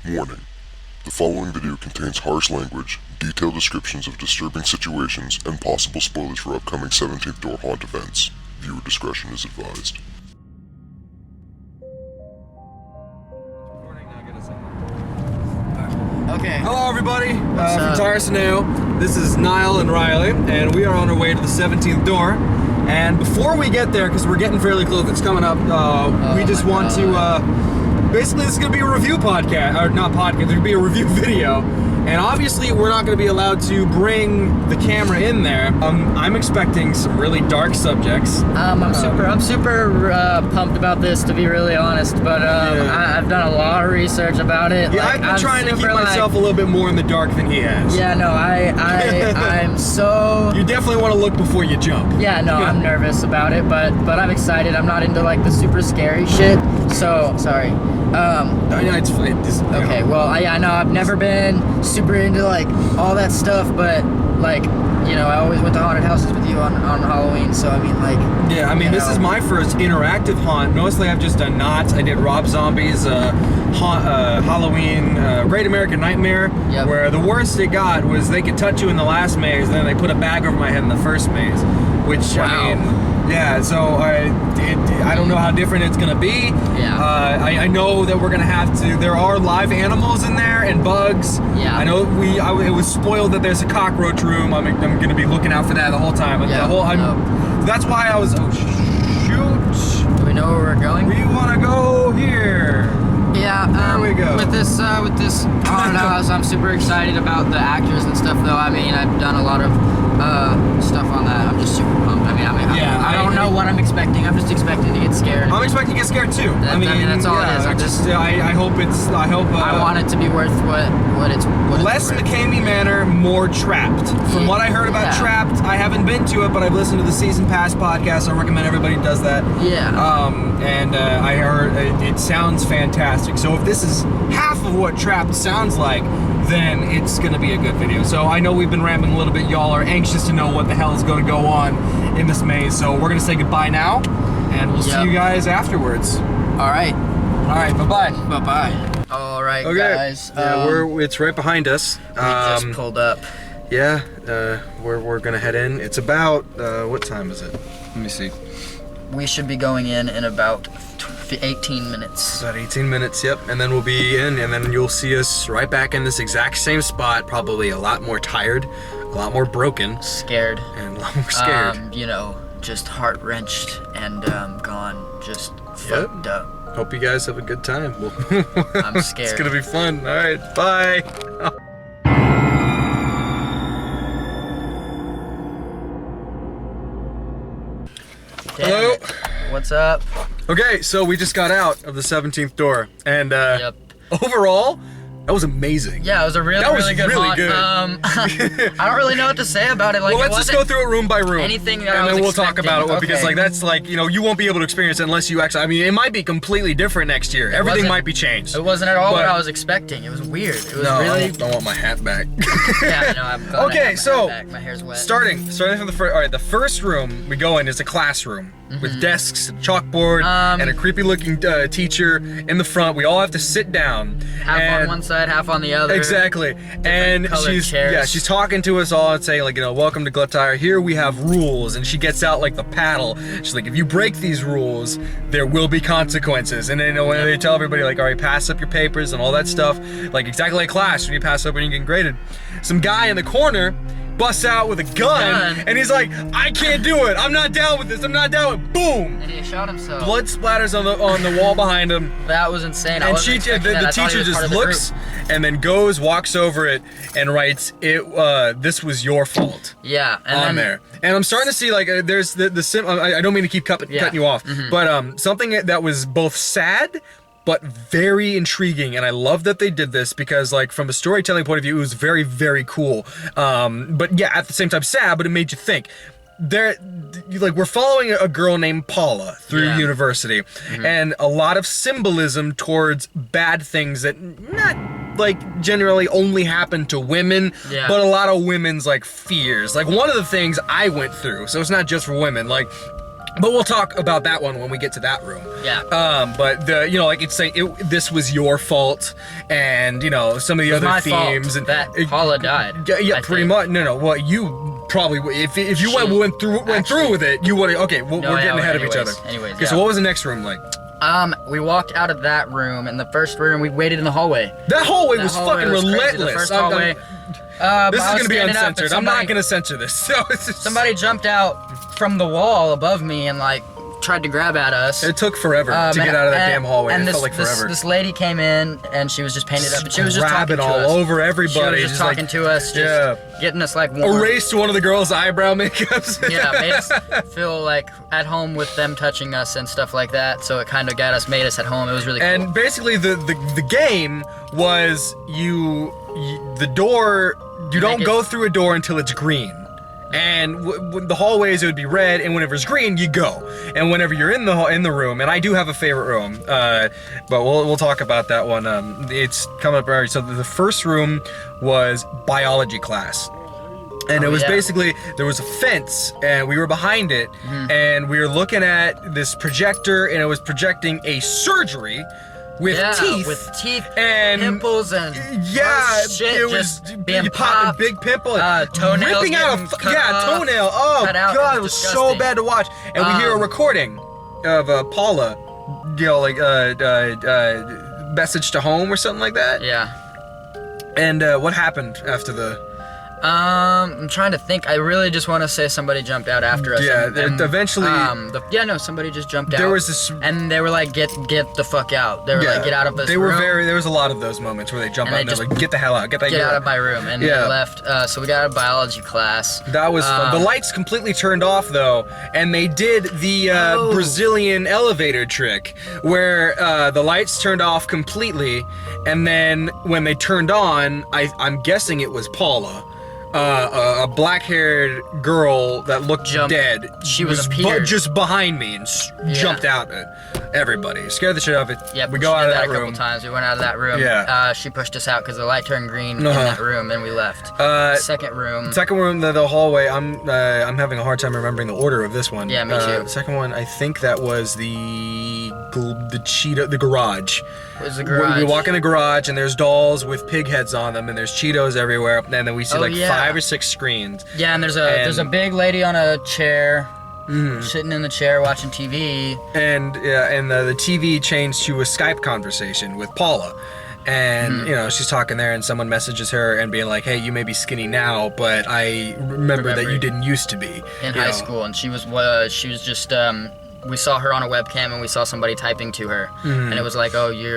Warning. The following video contains harsh language, detailed descriptions of disturbing situations, and possible spoilers for upcoming 17th Door haunt events. Viewer discretion is advised. Okay. Hello everybody, What's from up? Tarsonau. This is Niall and Riley, and we are on our way to the 17th Door. And before we get there, because we're getting fairly close, it's coming up, we just want to, basically this is going to be a review podcast, or not podcast, there's going to be a review video. And obviously we're not going to be allowed to bring the camera in there. I'm expecting some really dark subjects. I'm super pumped about this, to be really honest. But I've done a lot of research about it. Yeah, like, I've been trying to keep myself a little bit more in the dark than he has. Yeah, no, I'm so. You definitely want to look before you jump. Yeah, no, I'm nervous about it, but I'm excited. I'm not into like the super scary shit. So sorry. Yeah, it's fine. Okay, well, I know I've never been super into like all that stuff, but like, you know, I always went to haunted houses with you on Halloween, so I mean, like. Yeah, I mean, this is my first interactive haunt. Mostly I've just done knots. I did Rob Zombie's Halloween Great American Nightmare, where the worst it got was they could touch you in the last maze, and then they put a bag over my head in the first maze, which, I mean, yeah, so I don't know how different it's gonna be. Yeah. I know that we're gonna have to. There are live animals in there and bugs. Yeah. I know it was spoiled that there's a cockroach room. I'm gonna be looking out for that the whole time. Yeah. That's why I was. Oh shoot! Do we know where we're going? We wanna go here. Yeah, there we go. With this haunted house, I'm super excited about the actors and stuff. Though I mean, I've done a lot of stuff on that. I'm just super pumped. I don't know what I'm expecting. I'm just expecting to get scared. I'm expecting to get scared too. I mean, that's all it is. I hope it's. I want it to be worth what it's. Less McCamey Manor, more Trapped. From what I heard about Trapped, I haven't been to it, but I've listened to the Season Pass podcast. I recommend everybody does that. Yeah. I heard it sounds fantastic. So if this is half of what Trapped sounds like, then it's gonna be a good video. So I know we've been rambling a little bit. Y'all are anxious to know what the hell is gonna go on in this maze. So we're gonna say goodbye now, and we'll see you guys afterwards. All right. Bye-bye. Bye-bye. All right, guys. Yeah, it's right behind us. We just pulled up. Yeah, we're gonna head in. It's about, what time is it? Let me see. We should be going in about 18 minutes. About 18 minutes, yep. And then we'll be in, and then you'll see us right back in this exact same spot, probably a lot more tired, a lot more broken. Scared. And a lot more scared. You know, just heart-wrenched and gone, just fucked up. Hope you guys have a good time. I'm scared. It's gonna be fun. All right, bye. Hello. What's up? Okay, so we just got out of the 17th Door, and overall, that was amazing. Yeah, it was a really good haunt. Good. I don't really know what to say about it. Like, well, let's just go through it room by room. Anything that and I was then we'll expecting. talk about it because, like, that's like, you know, you won't be able to experience it unless you actually. I mean, it might be completely different next year. Everything might be changed. It wasn't at all what I was expecting. It was weird. It was really. I want my hat back. Yeah, I know. I'm gonna have my so hat back. My hair's wet. starting from the first. All right, the first room we go in is a classroom. With desks, and chalkboard, and a creepy-looking teacher in the front. We all have to sit down. Half on one side, half on the other. Exactly. And she's talking to us all and saying, like, you know, welcome to Gluttire. Here we have rules. And she gets out like the paddle. She's like, if you break these rules, there will be consequences. And then, you know, when they tell everybody, like, all right, pass up your papers and all that stuff, like exactly like class when you pass up when you're getting graded. Some guy in the corner busts out with a gun, and he's like, I can't do it. I'm not down with this. I'm not down with it. Boom. And he shot himself. Blood splatters on the wall behind him. That was insane. And the teacher just looks and then walks over it and writes, this was your fault. Yeah. And there. And I'm starting to see, like, there's I don't mean to keep cutting you off, but something that was both sad but very intriguing, and I love that they did this because, like, from a storytelling point of view, it was very, very cool. But yeah, at the same time sad, but it made you think. We're following a girl named Paula through university, and a lot of symbolism towards bad things that not like generally only happen to women, but a lot of women's like fears. Like one of the things I went through, so it's not just for women, like But we'll talk about that one when we get to that room. Yeah. But like it's saying this was your fault, and some of the other themes and that Paula died. Yeah, pretty much. No. Well, you probably if you went through with it, you would. Okay, we're getting ahead of each other. Anyways. Okay, so what was the next room like? We walked out of that room, and the first room we waited in the hallway. That hallway was fucking relentless. The first hallway. This is gonna be uncensored. I'm not gonna censor this. So somebody jumped out from the wall above me and tried to grab at us. It took forever to get out of that damn hallway. And it felt like forever. This lady came in and she was just painted up, and she was just talking to us. all over everybody. She was just talking to us, getting us warm. Erased one of the girls' eyebrow makeups. Yeah, made us feel at home with them touching us and stuff like that. So it kind of made us at home. It was really cool. And basically the game was the door. You don't go through a door until it's green. And the hallways, it would be red, and whenever it's green, you go. And whenever you're in the room, and I do have a favorite room, but we'll talk about that one. It's coming up early. So the first room was biology class. And it was basically, there was a fence, and we were behind it, and we were looking at this projector, and it was projecting a surgery with teeth and pimples and shit, it was just being popping popped, big pimple, toenails ripping out toenail. Oh god, it was so bad to watch. And we hear a recording of Paula, message to home or something like that. Yeah. And what happened after the? I'm trying to think. I really just want to say somebody jumped out after us. Yeah, and eventually. Somebody just jumped out. There was this, and they were like, "Get the fuck out!" They were like, "Get out of this room." There was a lot of those moments where they jump out and they're like, "Get the hell out! Get out of my room!" And they left. So we got out of biology class. That was fun. The lights completely turned off though, and they did the Brazilian elevator trick where the lights turned off completely, and then when they turned on, I'm guessing it was Paula. A black-haired girl that looked dead. She was appeared just behind me and jumped out at everybody. Scared the shit out of it. Yeah, we go out of that room. A couple times. We went out of that room. Yeah. She pushed us out because the light turned green in that room, and we left. Second room, the hallway. I'm having a hard time remembering the order of this one. Yeah, me too. Second one, I think that was the garage. It was the garage. We walk in the garage, and there's dolls with pig heads on them, and there's Cheetos everywhere, and then we see 5 or 6 screens. Yeah, and there's a big lady on a chair, sitting in the chair watching TV. And the TV changed to a Skype conversation with Paula. And, she's talking there, and someone messages her and being like, hey, you may be skinny now, but I remember that you didn't used to be. In high school, and she was just, we saw her on a webcam, and we saw somebody typing to her, and it was like, oh, you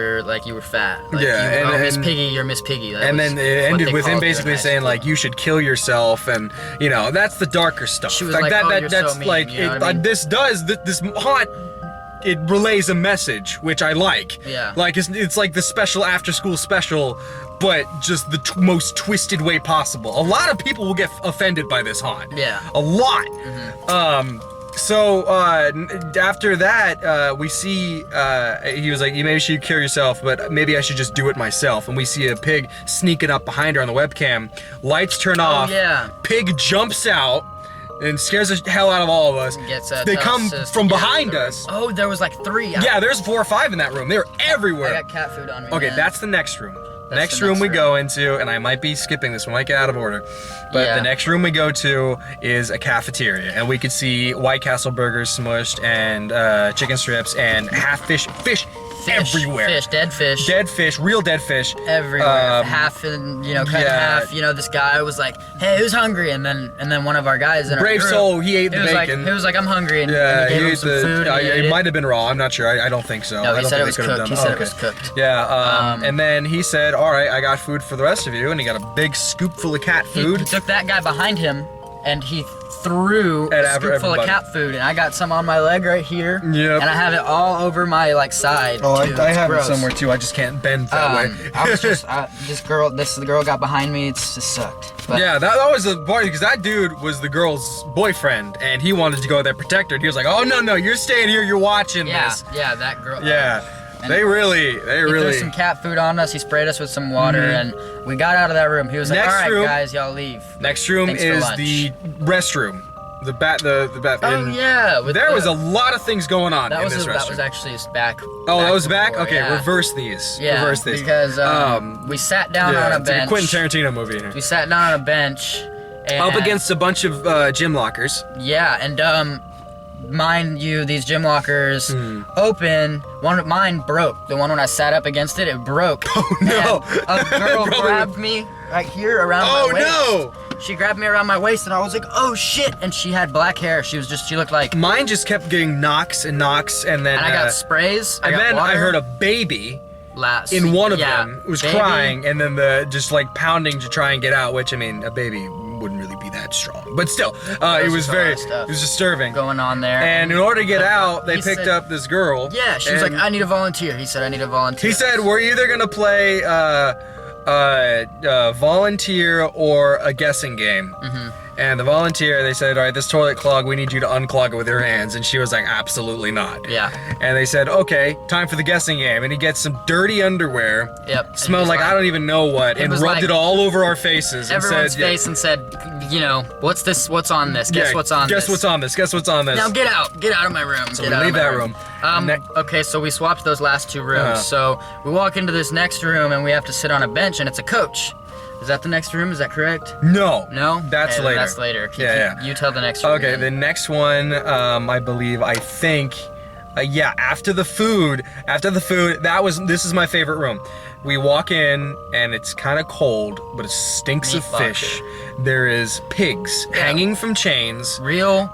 were fat. Like, Miss Piggy, you're Miss Piggy. And then it ended with him basically saying, like, you should kill yourself, and, that's the darker stuff. She was like, you're that's so mean, like, this haunt, it relays a message, which I like. Yeah. Like, it's like the special after-school special, but just the most twisted way possible. A lot of people will get offended by this haunt. Yeah. A lot. So after that, we see he was like, you maybe should kill yourself, but maybe I should just do it myself. And we see a pig sneaking up behind her on the webcam. Lights turn off. Yeah. Pig jumps out and scares the hell out of all of us. They come from behind us. Oh, there was like 3. Yeah, there's 4 or 5 in that room. They were everywhere. I got cat food on me. Okay, that's the next room. Next room we go into, and I might be skipping this one, might get out of order, but the next room we go to is a cafeteria, and we could see White Castle burgers smushed, and chicken strips, and fish everywhere. Dead fish, real dead fish. Everywhere, half and cut in half. This guy was like, "Hey, who's hungry?" And then one of our guys in our brave group, soul, he ate the bacon. He was like, "I'm hungry," and he gave him some food. It might have been raw. I'm not sure. I don't think so. No, he said it was cooked. He said it was cooked. Yeah. And then he said, "All right, I got food for the rest of you," and he got a big scoop full of cat food. He took that guy behind him, and he threw a scoop full of cat food, and I got some on my leg right here. Yep. And I have it all over my side. Oh, too. I have gross. it somewhere too. I just can't bend that way. I was just the girl got behind me. It just sucked. But yeah, that was the part because that dude was the girl's boyfriend, and he wanted to go there protect her. And he was like, "Oh no, you're staying here. You're watching this." Yeah, that girl. Yeah. They really. He threw some cat food on us. He sprayed us with some water, and we got out of that room. He was like, "All right, guys, y'all leave." Next room is the restroom. The bat. Oh yeah. There was a lot of things going on in this restaurant. That was actually his back. Oh, that was back. Before, Okay, yeah. reverse these. Yeah, reverse these. because we sat down on a it's like bench. a Quentin Tarantino movie. We sat down on a bench. And, Up against a bunch of gym lockers. Yeah, and mind you, these gym lockers open. One of mine broke. The one when I sat up against it, it broke. Oh no! And a girl grabbed me right here around my waist. Oh no! She grabbed me around my waist, and I was like, "Oh shit!" And she had black hair. She looked like. Mine just kept getting knocks, and then. And I got sprays. And then I heard a baby. In one of them was crying, and then just like pounding to try and get out. Which I mean, a baby wouldn't really be that strong, but still, it was disturbing going on there. And in order to get out, they picked up this girl. Yeah, she was like, "I need a volunteer." He said, "I need a volunteer." He said, "We're either gonna play volunteer or a guessing game." And the volunteer, they said, "All right, this toilet clog, we need you to unclog it with your hands." And she was like, "Absolutely not." Yeah. And they said, "Okay, time for the guessing game." And he gets some dirty underwear. Yep. Smelled like I don't even know what, and rubbed it all over our faces. Everyone's face and said, "You know, what's this? What's on this? Guess what's on this? Guess what's on this? Guess what's on this?" Now get out! Get out of my room! So we leave that room. Okay, so we swapped those last two rooms. So we walk into this next room, and we have to sit on a bench, and it's a coach. Is that the next room? Is that correct? No. No? That's later. That's later. Yeah. You tell the next room. Okay, the next one, I think, after the food, this is my favorite room. We walk in, and it's kind of cold, but it stinks of fish. There is pigs hanging from chains. Real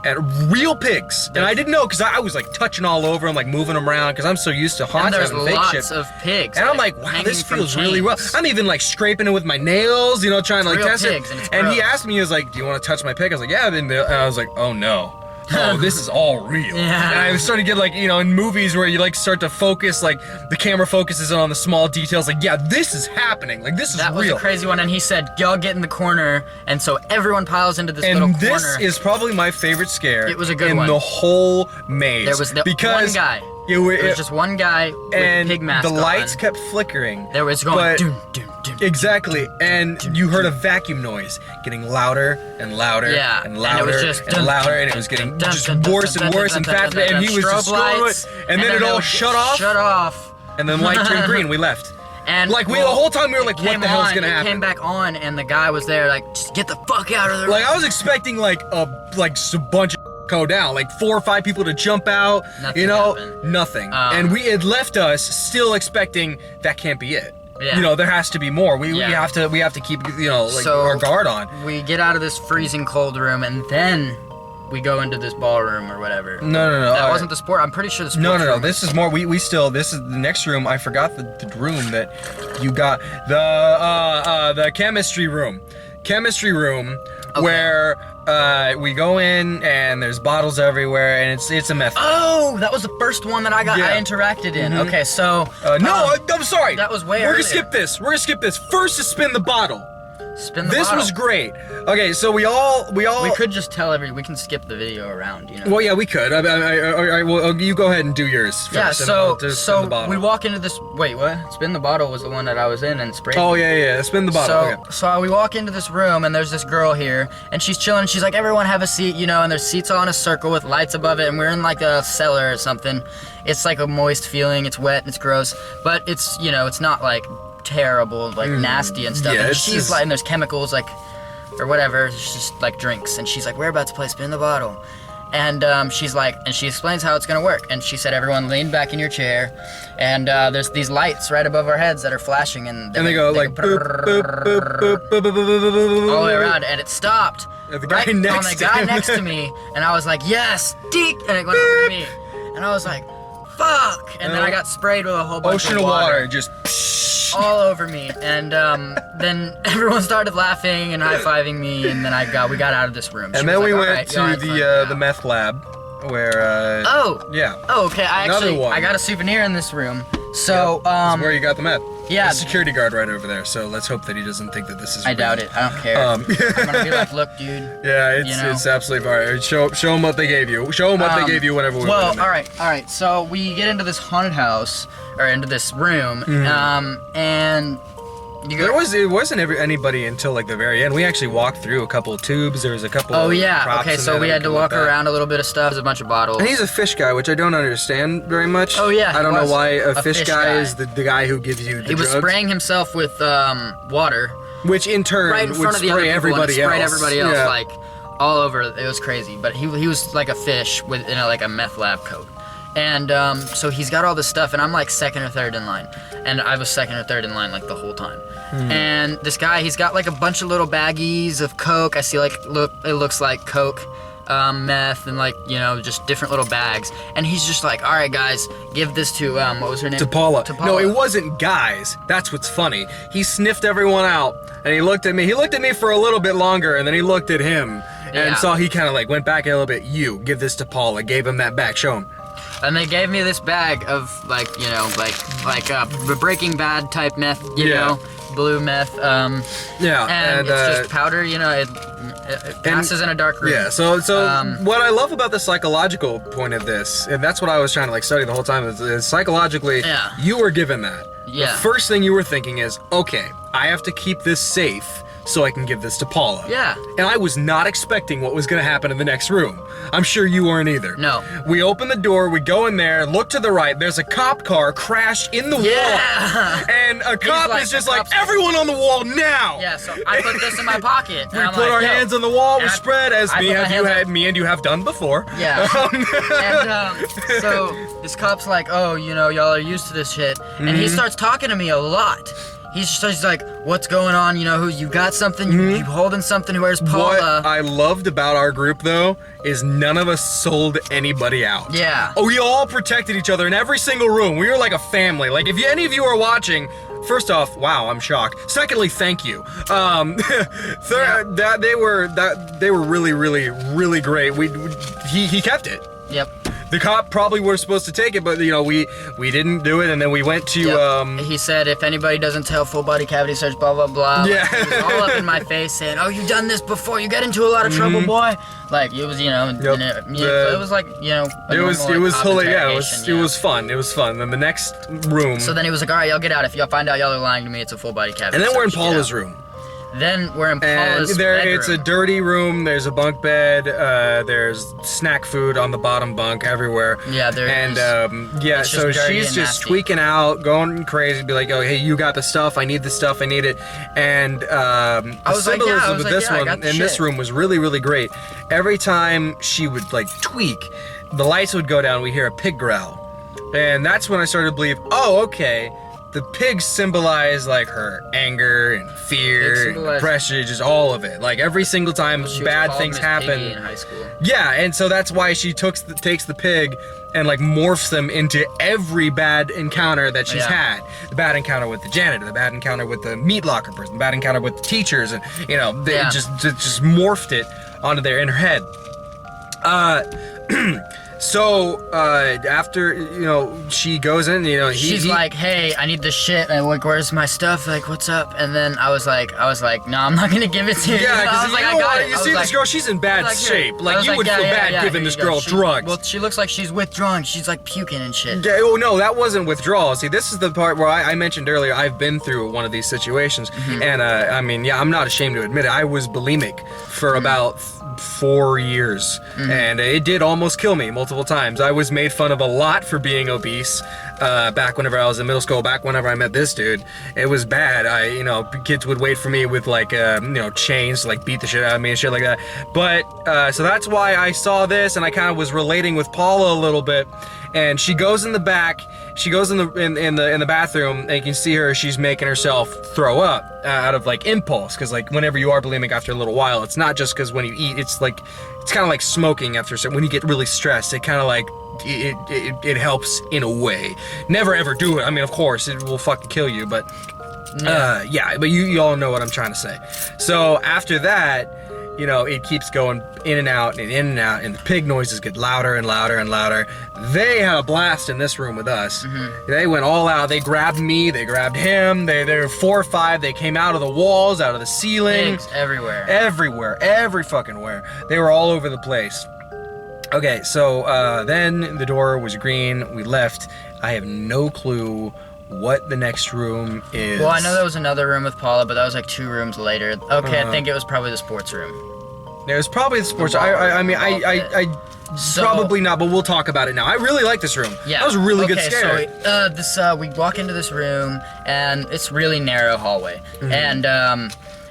pigs. And I didn't know, because I was like touching all over them, like moving them around, because I'm so used to haunting and and there's fake lots shit. of pigs. And I'm like, wow, this feels really well. I'm even like scraping it with my nails, trying to like test it. And he asked me, he was like, "Do you want to touch my pig?" I was like, "Yeah." And I was like, "Oh no. Oh, this is all real." Yeah. And I started to get like, in movies where you like start to focus, like the camera focuses on the small details, like, yeah, this is happening. Like, this is real. That was a crazy one, and he said, "Y'all get in the corner," and so everyone piles into this little corner. And this is probably my favorite scare. It was a good one. In the whole maze. There was one guy. There was just one guy with pig mask on. The lights kept flickering. There was going doom, doom, doom. Exactly, and you heard a vacuum noise getting louder and louder and louder and it was just louder, and it was getting just worse and worse and faster, and he was just lights, and then it all shut off, and then light turned green. We left. And the whole time we were like, what the hell's gonna happen? It came back on, and the guy was there like, "Just get the fuck out of there." Like, I was expecting like a bunch of go down, like 4 or 5 people to jump out. Nothing happened. Nothing. And we had left us still expecting that can't be it. Yeah. There has to be more. We have to keep our guard on. We get out of this freezing cold room, and then we go into this ballroom or whatever. No. That wasn't the sport. I'm pretty sure the sports No. This is more. This is the next room. I forgot the room that you got. The chemistry room. Where we go in and there's bottles everywhere, and it's a meth. Oh, that was the first one that I interacted in. Okay, so I'm sorry. That was way We're earlier. gonna skip this. First is spin the bottle. Spin the bottle. This was great. Okay, so we could just tell we can skip the video around, Well, yeah, we could. Well, you go ahead and do yours first. Yeah, so we we walk into this. Wait, what? Spin the bottle was the one that I was in and sprayed. Oh yeah, spin the bottle. So we walk into this room, and there's this girl here, and she's chilling. She's like, "Everyone have a seat," and there's seats all in a circle with lights above it, and we're in like a cellar or something. It's like a moist feeling. It's wet. It's gross, but it's it's not like terrible, like nasty and stuff. Yeah, and she's like, and there's chemicals like, or whatever. It's just like drinks, and she's like, "We're about to play spin the bottle," and she's like, and she explains how it's gonna work. And she said, "Everyone lean back in your chair, and there's these lights right above our heads that are flashing, and they go like boop, boop, boop, boop, boop, boop, all the way around, and it stopped the guy next on the guy next to me, and I was like, "Yes, deek," and it went over to me, and I was like, "Fuck!" And then I got sprayed with a whole bunch of water, just all over me, and then everyone started laughing and high-fiving me, and then we got out of this room. And then we went to the meth lab, where okay. I got a souvenir in this room. So this is where you got the meth. Yeah. There's a security guard right over there, so let's hope that he doesn't think that this is I doubt it. I don't care. I'm gonna be like, "Look, dude." Yeah, it's absolutely fine. Show them what they gave you. Show them what they gave you whenever we went in there. All right. So we get into this haunted house, or into this room, and It wasn't anybody until like the very end. We actually walked through a couple of tubes. There was a couple. Oh of yeah. props Okay, in so there we that had to look walk like that. around a little bit of stuff. There's a bunch of bottles. And he's a fish guy, which I don't understand very much. Oh yeah. I don't know was why a fish fish guy is the guy who gives you the He was drugs. spraying himself with water Which in turn right in would front of the other spray people, everybody and it sprayed else. everybody else Yeah. like all over. It was crazy. But he was like a fish with like a meth lab coat. And so he's got all this stuff, and I'm like second or third in line. And I was second or third in line like the whole time. And this guy, he's got like a bunch of little baggies of Coke. I see like, it looks like Coke, meth, and like, you know, just different little bags. And he's just like, all right, guys, give this to, what was her name? To Paula. To Paula. No, it wasn't guys. That's what's funny. He sniffed everyone out, and he looked at me. He looked at me for a little bit longer, and then he looked at him. And Yeah. so he kind of like went back a little bit. You, give this to Paula. Gave him that bag. Show him. And they gave me this bag of like, you know, like Breaking Bad type meth, you Yeah. know, blue meth. Yeah. And it's just powder, you know, it passes in a dark room. Yeah, so what I love about the psychological point of this, and that's what I was trying to like study the whole time, is psychologically, Yeah. you were given that. Yeah. The first thing you were thinking is, okay, I have to keep this safe so I can give this to Paula. Yeah. And I was not expecting what was going to happen in the next room. I'm sure you weren't either. No. We open the door, we go in there, look to the right, there's a cop car crashed in the Yeah. wall. And a cop like, is just the like, cop's- everyone on the wall now! Yeah, so I put this in my pocket. We and I'm put like, our yo. hands on the wall, we And spread as I me put my hands on- and you have done before. Yeah. And so this cop's like, oh, you know, y'all are used to this shit. And he starts talking to me a lot. He's like, what's going on? You know, who you got something? You holding something? Where's Paula? What I loved about our group, though, is none of us sold anybody out. Yeah. Oh, we all protected each other in every single room. We were like a family. Like, if any of you are watching, first off, wow, I'm shocked. Secondly, thank you. Third, they were really, really, really great. He kept it. Yep. The cop probably were supposed to take it, but you know we didn't do it, and then we went to Yep. He said if anybody doesn't tell full body cavity search, blah blah blah. Yeah. Like, he was all up in my face saying, "Oh, you've done this before. You get into a lot of trouble, boy." Like it was, you know, Yep. it was like, you know, it was hilarious. Yeah, it was yeah. fun. It was fun. Then the next room. So then he was like, "All right, y'all get out. If y'all find out y'all are lying to me, it's a full body cavity." and then we're in search. Get Paula's out." room. Then we're in And Paula's it's a bedroom. dirty room. There's a bunk bed. There's snack food on the bottom bunk everywhere. Yeah, there and, is. yeah, It's so just dirty she's and just nasty. tweaking out, going crazy, be like, "Oh, hey, you got the stuff. I need the stuff. I need it." And the was like, yeah, I symbolism was of like, this yeah, I one got the in this shit. room was really, really great. Every time she would like tweak, the lights would go down. We hear a pig growl, and that's when I started to believe, oh, okay. The pigs symbolize like her anger and fear and depression, just all of it. Like every single time She was bad called things Miss happen. Piggy in high school. Yeah, and so that's why she takes the pig and like morphs them into every bad encounter that she's Yeah. had. The bad encounter with the janitor, the bad encounter with the meat locker person, the bad encounter with the teachers, and you know, they Yeah. just morphed it onto there in her head. So after, you know, she goes in, you know, She's like, "Hey, I need this shit. And like, where's my stuff? Like, what's up?" And then I was like, "No, I'm not gonna give it to you." yeah, I because was like, "I got it." you I was see like, this girl, she's in bad like, here. shape. I Like was you would yeah, feel yeah, bad yeah, giving here this you go. girl She- drugs. Well, she looks like she's withdrawing. She's like puking and shit. Yeah, oh no, that wasn't withdrawal. See, this is the part where I mentioned earlier, I've been through one of these situations. And I mean, yeah, I'm not ashamed to admit it. I was bulimic for about 4 years. And it did almost kill me multiple times. I was made fun of a lot for being obese back whenever I was in middle school, back whenever I met this dude. It was bad. You know, kids would wait for me with like, you know, chains to like beat the shit out of me and shit like that. But, so that's why I saw this and I kind of was relating with Paula a little bit. And she goes in the back. She goes in the bathroom, and you can see her. She's making herself throw up out of like impulse, because like whenever you are bulimic after a little while, it's not just because when you eat. It's like it's kind of like smoking after when you get really stressed. It kind of like it helps in a way. Never ever do it. I mean, of course, it will fucking kill you, but yeah. But you all know what I'm trying to say. So after that, you know, it keeps going in and out and in and out, and the pig noises get louder and louder and louder. They had a blast in this room with us. They went all out. They grabbed me. They grabbed him. They were 4 or 5. They came out of the walls, out of the ceiling. Pigs everywhere. Everywhere. Every fucking where. They were all over the place. Okay, so then the door was green. We left. I have no clue what the next room is. Well, I know there was another room with Paula, but that was like 2 rooms later. Okay, I think it was probably the sports room. It was probably the sports. I probably not, but we'll talk about it now. I really like this room. Yeah, that was a really good scare. So we walk into this room, and it's really narrow hallway, and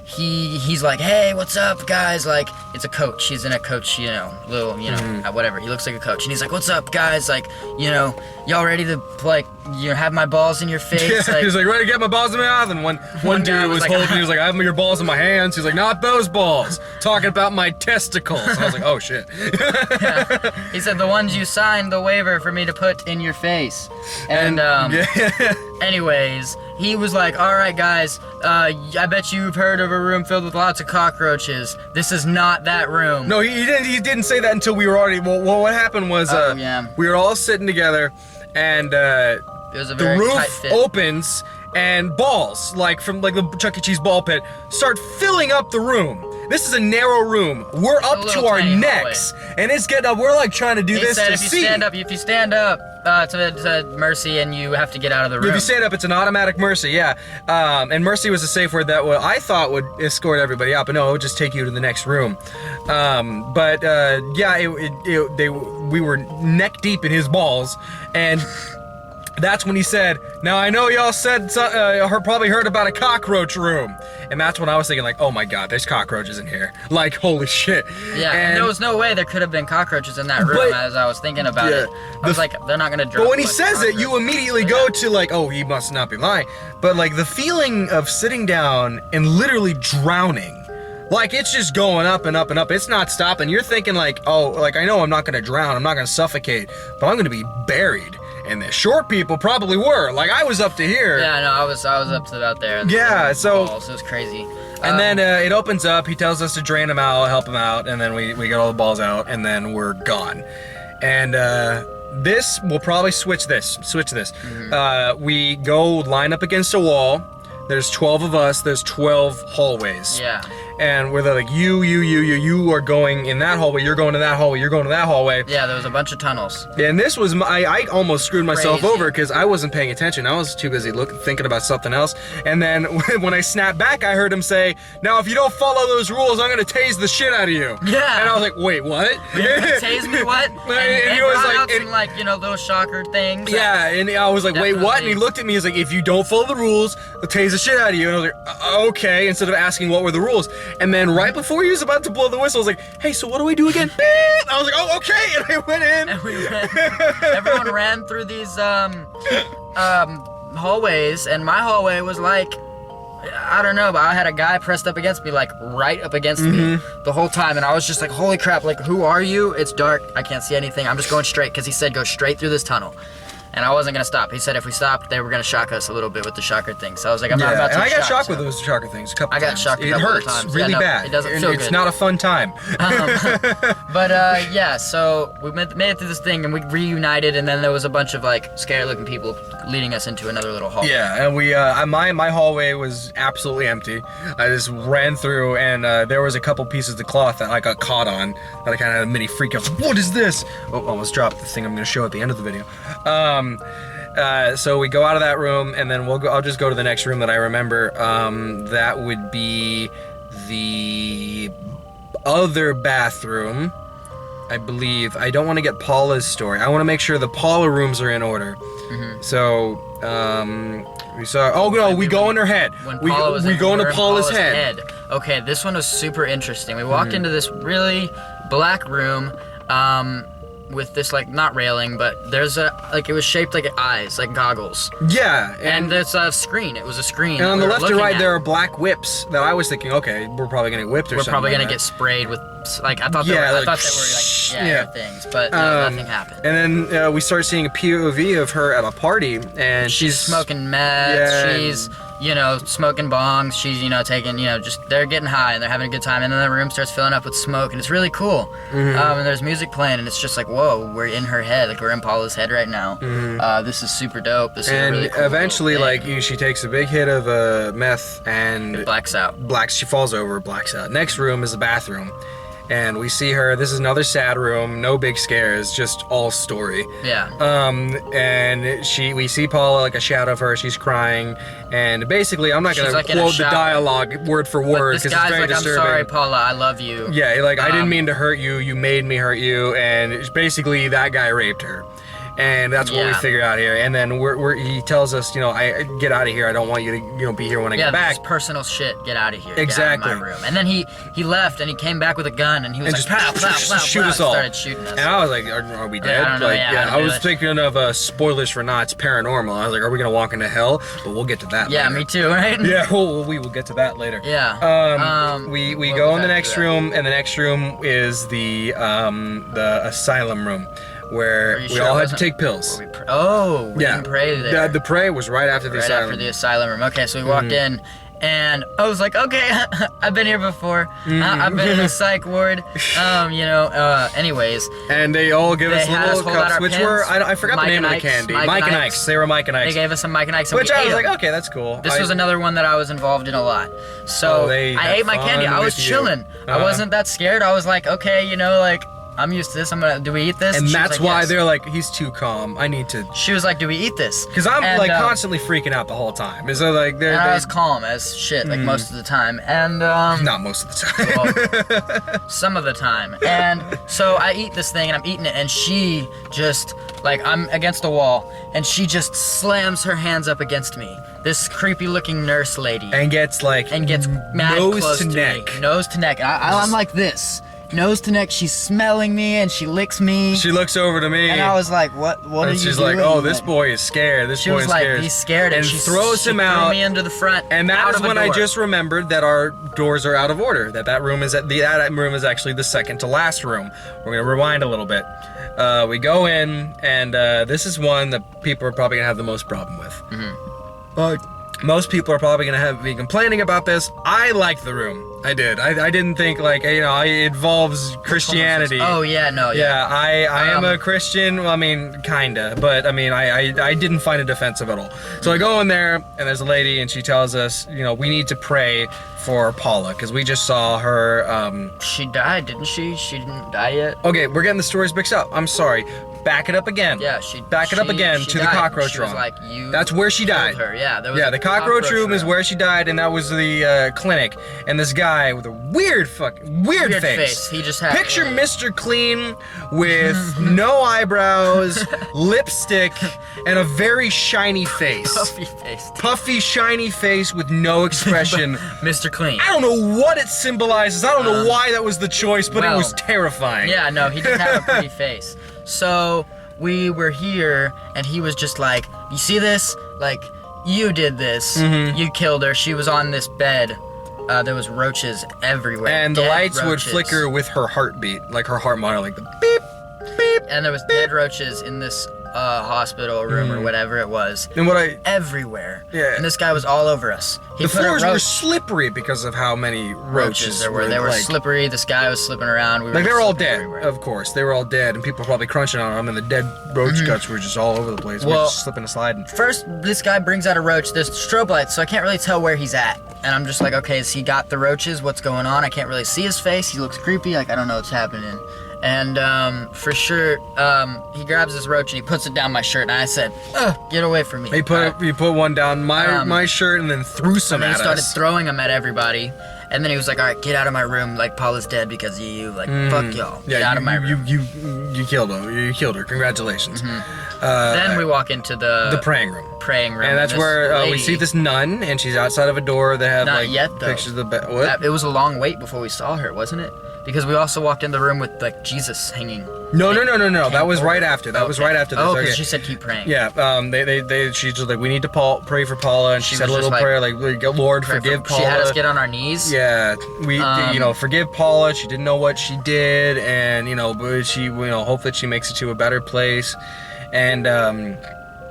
he's like, hey, what's up, guys? Like, it's a coach. He's in a coach, little, whatever. He looks like a coach, and he's like, what's up, guys? Like, y'all ready to like, have my balls in your face? Yeah, like, he's like, ready to get my balls in my mouth. And one dude was holding, he was like, I have your balls in my hands. He's like, not those balls. Talking about my testicles. And I was like, oh shit. Yeah. He said, the ones you signed the waiver for me to put in your face. And anyways, he was like, all right, guys, I bet you've heard of a room filled with lots of cockroaches. This is not that room. No, he didn't say that until we were already, well, what happened was, we were all sitting together, and it was a very tight fit. The roof opens, and balls, like from like the Chuck E. Cheese ball pit, start filling up the room. This is a narrow room. We're up to our necks, and it's getting up. We're like trying to do this to see. If you stand up to Mercy, and you have to get out of the room. If you stand up, it's an automatic Mercy, yeah. And Mercy was a safe word that I thought would escort everybody out, but no, it would just take you to the next room. We were neck deep in his balls, and that's when he said, now I know y'all said, probably heard about a cockroach room. And that's when I was thinking like, oh my god, there's cockroaches in here. Like, holy shit. Yeah, and there was no way there could have been cockroaches in that room as I was thinking about it. I was like, they're not gonna drop. But when he says it, you immediately go to like, oh, he must not be lying. But like the feeling of sitting down and literally drowning, like it's just going up and up and up. It's not stopping. You're thinking like, oh, like I know I'm not gonna drown, I'm not gonna suffocate, but I'm gonna be buried. And the short people probably were. Like I was up to here. Yeah, no, I was up to about there. Yeah, so it was crazy. And then it opens up. He tells us to drain them out, help him out, and then we get all the balls out, and then we're gone. And this we'll probably switch this. Mm-hmm. We go line up against a wall. There's 12 of us. There's 12 hallways. Yeah. And where they're like, you are going in that hallway, you're going to that hallway, you're going to that hallway. Yeah, there was a bunch of tunnels. And this was, I almost screwed myself over because I wasn't paying attention. I was too busy thinking about something else. And then when I snapped back, I heard him say, now if you don't follow those rules, I'm going to tase the shit out of you. Yeah. And I was like, wait, what? You're going to tase me, what? And he was like, some little shocker things. Yeah, and I was like, wait, what? And he looked at me, he's like, if you don't follow the rules, I'll tase the shit out of you. And I was like, okay, instead of asking what were the rules. And then right before he was about to blow the whistle, I was like, hey, so what do we do again? I was like, oh, okay, and I went in. And everyone ran through these hallways, and my hallway was like, I don't know, but I had a guy pressed up against me, like right up against me the whole time, and I was just like, holy crap, like, who are you? It's dark, I can't see anything, I'm just going straight, because he said go straight through this tunnel. And I wasn't gonna stop. He said if we stopped, they were gonna shock us a little bit with the shocker thing. So I was like, I'm not about to. And I got shocked with those shocker things a couple times. I got shocked a couple of times. It hurts really bad. It doesn't feel good. It's not a fun time. Yeah, so we made it through this thing and we reunited, and then there was a bunch of like scary-looking people leading us into another little hallway. Yeah, and we my hallway was absolutely empty. I just ran through, and there was a couple pieces of cloth that I got caught on that I kind of had a mini freak out. What is this? Oh, almost dropped the thing I'm gonna show at the end of the video. So we go out of that room, and then I'll just go to the next room that I remember. That would be the other bathroom, I believe. I don't want to get Paula's story. I want to make sure the Paula rooms are in order. So, we saw. Oh no, we go in her head. We go into Paula's head. Okay, this one was super interesting. We walked into this really black room. With this like not railing, but there's it was shaped like eyes, like goggles. Yeah, and there's a screen. It was a screen. And on the left and right there are black whips that I was thinking, okay, we're probably gonna get whipped or something. We're probably gonna get sprayed with like I thought they were things, but nothing happened. And then we start seeing a POV of her at a party, and she's smoking meth. Yeah, she's smoking bongs. She's taking just they're getting high and they're having a good time, and then the room starts filling up with smoke, and it's really cool. And there's music playing, and it's just like, whoa, we're in her head, like we're in Paula's head right now. This is super dope. This is a really cool eventually she takes a big hit of meth and blacks out. She falls over, blacks out. Next room is the bathroom, and we see her. This is another sad room, no big scares, just all story. Yeah. And we see Paula, like a shadow of her. She's crying, and basically, I'm not gonna like quote the dialogue word for word because it's very disturbing. I'm sorry, Paula, I love you. Yeah, like I didn't mean to hurt you. You made me hurt you, and it's basically that guy raped her. And that's what we figure out here. And then he tells us, I get out of here. I don't want you to, be here when I get back. Yeah, this personal shit. Get out of here. Exactly. Get out of my room. And then he left, and he came back with a gun, and he was just pow, pow, pow, shoot us all. Started shooting us. And I was like, are we dead? I don't know, I was thinking of spoilers for Knots Paranormal. I was like, are we gonna walk into hell? But we'll get to that. Yeah, later. Me too. Right? Yeah, we will get to that later. Yeah. We go in the next room, and the next room is the asylum room, where we all had to take pills. We didn't pray there. The pray was right after the asylum. Right after the asylum room. Okay, so we walked in, and I was like, okay, I've been here before. I've been in the psych ward. Anyways. And they all give us little cups, which were, I forgot the name of the candy. Mike and Ike's. They were Mike and Ike's. They gave us some Mike and Ike's, and which I was like, okay, that's cool. This was another one that I was involved in a lot. So I ate my candy. I was chilling. I wasn't that scared. I was like, okay, I'm used to this. Do we eat this? And that's why they're like, he's too calm. I need to. She was like, do we eat this? Because I'm constantly freaking out the whole time. So I was calm as shit most of the time. And not most of the time. Some of the time. And so I eat this thing, and I'm eating it, and she just I'm against a wall, and she just slams her hands up against me. This creepy looking nurse lady. And gets mad close to neck. Nose to neck. I'm like this. Nose to neck, she's smelling me, and she licks me. She looks over to me. And I was like, what are you doing? And she's like, oh, this boy is scared. She was like, he's scared. And she throws him out. Threw me into the front. And that is when I just remembered that our doors are out of order. That room is actually the second to last room. We're going to rewind a little bit. We go in, and this is one that people are probably going to have the most problem with. Most people are probably gonna be complaining about this. I liked the room. I did. I didn't think it involves Christianity. Oh yeah, no, yeah. Yeah, I am a Christian. Well, I mean, kinda, but I mean, I didn't find it offensive at all. So I go in there, and there's a lady, and she tells us, we need to pray for Paula because we just saw her. She died, didn't she? She didn't die yet. Okay, we're getting the stories mixed up. I'm sorry. Back it up again. Yeah, back it up again to the cockroach room. That's where she died. Her. Yeah, the cockroach room is where she died, and that was the clinic. And this guy with a weird face. He just had picture Mr. Clean with no eyebrows, lipstick, and a very shiny face. Puffy, shiny face with no expression. Mr. Clean. I don't know what it symbolizes. I don't know why that was the choice, but it was terrifying. Yeah, no, he just had a pretty face. So we were here, and he was just like, you see this? You did this. You killed her. She was on this bed. There was roaches everywhere. And the lights would flicker with her heartbeat, like her heart monitor, the beep, beep. And there was dead roaches in this hospital room or whatever it was. And everywhere. Yeah. And this guy was all over us. The floors were slippery because of how many roaches there were. They were slippery. This guy was slipping around. They were all dead, of course. They were all dead, and people were probably crunching on them, and the dead roach guts were just all over the place. Well, we're just slipping and sliding. First, this guy brings out a roach. There's strobe lights, so I can't really tell where he's at. And I'm just like, okay, has he got the roaches? What's going on? I can't really see his face. He looks creepy. I don't know what's happening. And for sure, he grabs this roach and he puts it down my shirt, and I said, get away from me. He put one down my shirt and then threw some at us. And then he started throwing them at everybody. And then he was like, all right, get out of my room. Paula's dead because of you. Fuck y'all. Get out of my room. You killed her. You killed her. Congratulations. Then we walk into the praying room. And that's where we see this nun, and she's outside of a door. They have Not yet, though. pictures of the bed. What? It was a long wait before we saw her, wasn't it? Because we also walked in the room with Jesus hanging. No. That was right after. That was right after this. Oh, because she said keep praying. Yeah. She's just like, we need to pray for Paula, and she said a little prayer Lord, forgive Paula. She had us get on our knees. Yeah. We forgive Paula. She didn't know what she did, and but she hope that she makes it to a better place, and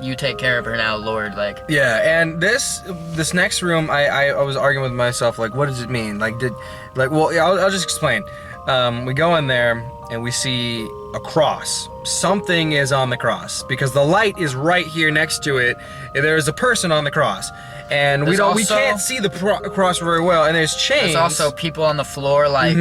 you take care of her now, Lord. Yeah. And this next room, I was arguing with myself, what does it mean? I'll just explain. We go in there and we see a cross. Something is on the cross because the light is right here next to it. There is a person on the cross. and we can't see the cross very well, and there's chains. There's also people on the floor like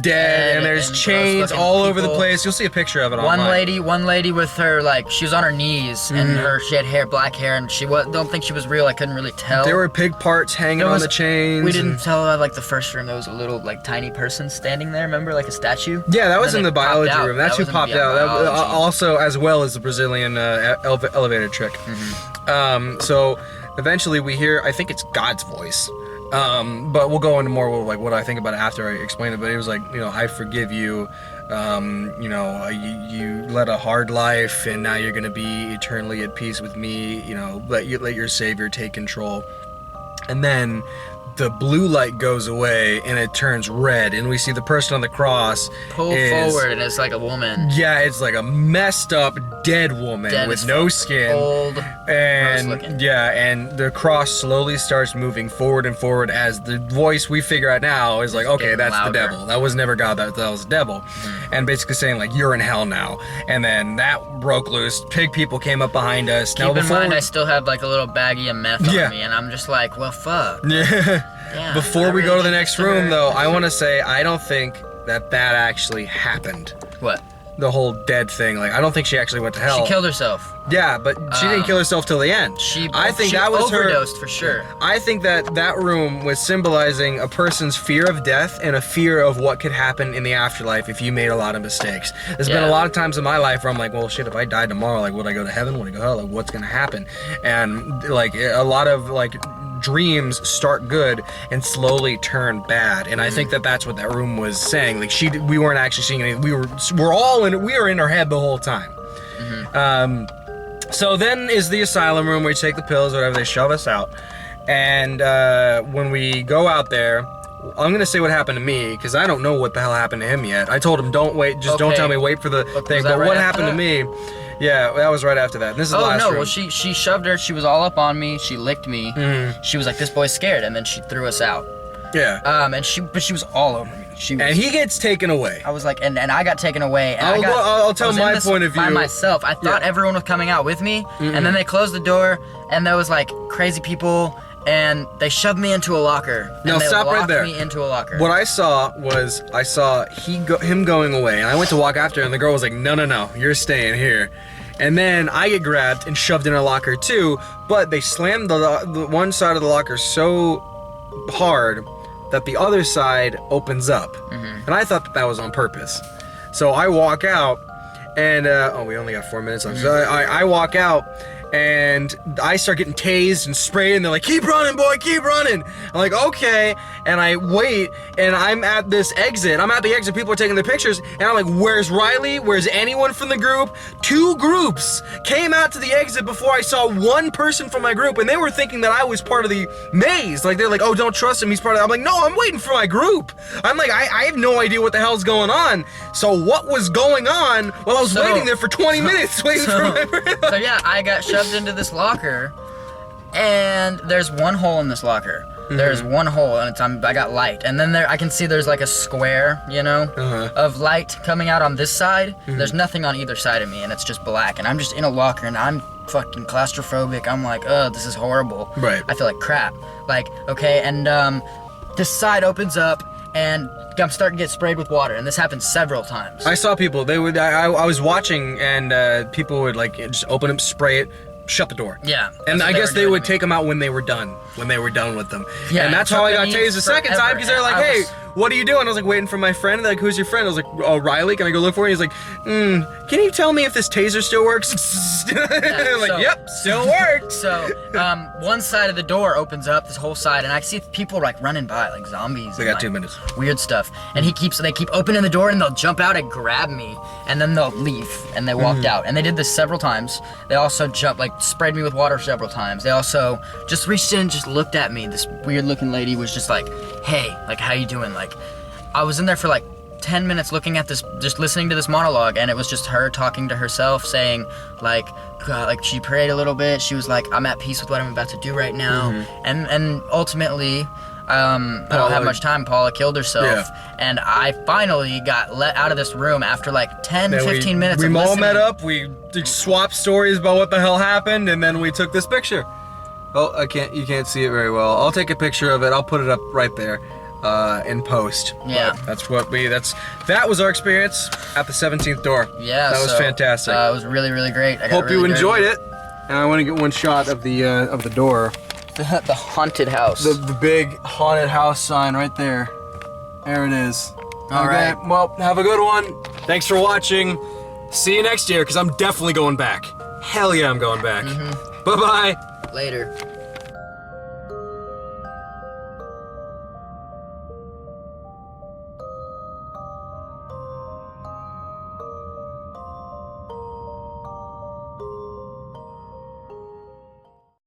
dead, and there's chains all over the place. You'll see a picture of it online. One lady with her, like, she was on her knees, and she had black hair, and don't think she was real. I couldn't really tell. There were pig parts hanging on the chains. We didn't tell, like, the first room, there was a little, like, tiny person standing there, remember, like a statue? Yeah, that was in the biology room. That's who popped out. Also, as well as the Brazilian elevator trick. So eventually we hear, I think it's God's voice. But we'll go into more like what I think about it after I explain it. But it was like, I forgive you. You led a hard life, and now you're gonna be eternally at peace with me. Let your Savior take control. And then the blue light goes away and it turns red, and we see the person on the cross pull forward, and it's like a woman. Yeah, it's like a messed up dead woman with no skin, old, and gross looking. Yeah, and the cross slowly starts moving forward and forward as the voice we figure out now is like, okay, that's louder. The devil. That was never God. That was the devil, and basically saying like, you're in hell now. And then that broke loose. Pig people came up behind us. Keep in mind, I still have like a little baggie of meth on me, and I'm just like, well, fuck. Yeah. Yeah, before we go to the next room, though, I want to say I don't think that actually happened. What? The whole dead thing. Like, I don't think she actually went to hell. She killed herself. Yeah, but she didn't kill herself till the end. I think that was overdosed for sure. I think that room was symbolizing a person's fear of death and a fear of what could happen in the afterlife if you made a lot of mistakes. There's been a lot of times in my life where I'm like, well, shit, if I died tomorrow, like, would I go to heaven? Would I go to hell? Like, what's gonna happen? And like a lot of like dreams start good and slowly turn bad, and I think that's what that room was saying. Like, we weren't actually seeing anything. We were in our head the whole time. So then is the asylum room where we take the pills, whatever. They shove us out, and when we go out there, I'm gonna say what happened to me because I don't know what the hell happened to him yet. I told him, don't wait, just don't tell me, wait for the thing. But what happened to me? Yeah, that was right after that. And this is the last room. Well, she shoved her. She was all up on me. She licked me. She was like, "This boy's scared," and then she threw us out. Yeah. But she was all over me. And he gets taken away. I was like, and I got taken away. And I'll tell my point of view. By myself. I thought everyone was coming out with me, and then they closed the door, and there was like crazy people, and they shoved me into a locker. Now stop right there. Me into a locker. What I saw was him going away, and I went to walk after him, and the girl was like, no, you're staying here. And then I get grabbed and shoved in a locker too, but they slammed the one side of the locker so hard that the other side opens up. And I thought that was on purpose. So I walk out, and we only got 4 minutes left. So I walk out, and I start getting tased and sprayed, and they're like, keep running, boy, keep running. I'm like, okay. And I wait, and I'm at this exit. I'm at the exit, people are taking their pictures, and I'm like, where's Riley? Where's anyone from the group? 2 groups came out to the exit before I saw one person from my group, and they were thinking that I was part of the maze. Like, they're like, oh, don't trust him, he's part of it. I'm like, no, I'm waiting for my group. I'm like, I have no idea what the hell's going on. So what was going on while I was waiting there for 20 minutes waiting for my So yeah, I got shoved into this locker, and there's one hole in this locker. There's one hole, and I got light, and then I can see there's like a square, of light coming out on this side. There's nothing on either side of me, and it's just black, and I'm just in a locker, and I'm fucking claustrophobic. I'm like, this is horrible. Right. I feel like crap. Like, okay, and this side opens up, and I'm starting to get sprayed with water, and this happened several times. I saw people. They would. I was watching, and people would like just open up, spray it, shut the door. Yeah. And I guess they would take them out when they were done. When they were done with them. Yeah. And that's how I got tased the second time, because they're like, hey, what are you doing? I was like, waiting for my friend. They're like, who's your friend? I was like, oh, Riley, can I go look for him? He's like, can you tell me if this taser still works? I'm like, yep, still works. So, one side of the door opens up, this whole side, and I see people like running by, like zombies. They got 2 minutes. Weird stuff. And they keep opening the door, and they'll jump out and grab me, and then they'll leave, and they walked out. And they did this several times. They also sprayed me with water several times. They also just reached in and just looked at me. This weird looking lady was just like, hey, like, how you doing? Like, I was in there for like 10 minutes looking at this, just listening to this monologue, and it was just her talking to herself, saying like, God, like she prayed a little bit. She was like, I'm at peace with what I'm about to do right now. And ultimately, I don't have much time. Paula killed herself, and I finally got let out of this room after like 10-15 minutes of listening. We all met up, we swapped stories about what the hell happened, and then we took this picture. Oh, you can't see it very well. I'll take a picture of it. I'll put it up right there in post. Yeah. But that was our experience at the 17th door. Yeah. That was fantastic. It was really, really great. Hope you enjoyed it. And I want to get one shot of the door. The haunted house. The big haunted house sign right there. There it is. All right. Well, have a good one. Thanks for watching. See you next year, because I'm definitely going back. Hell yeah, I'm going back. Bye-bye. Later.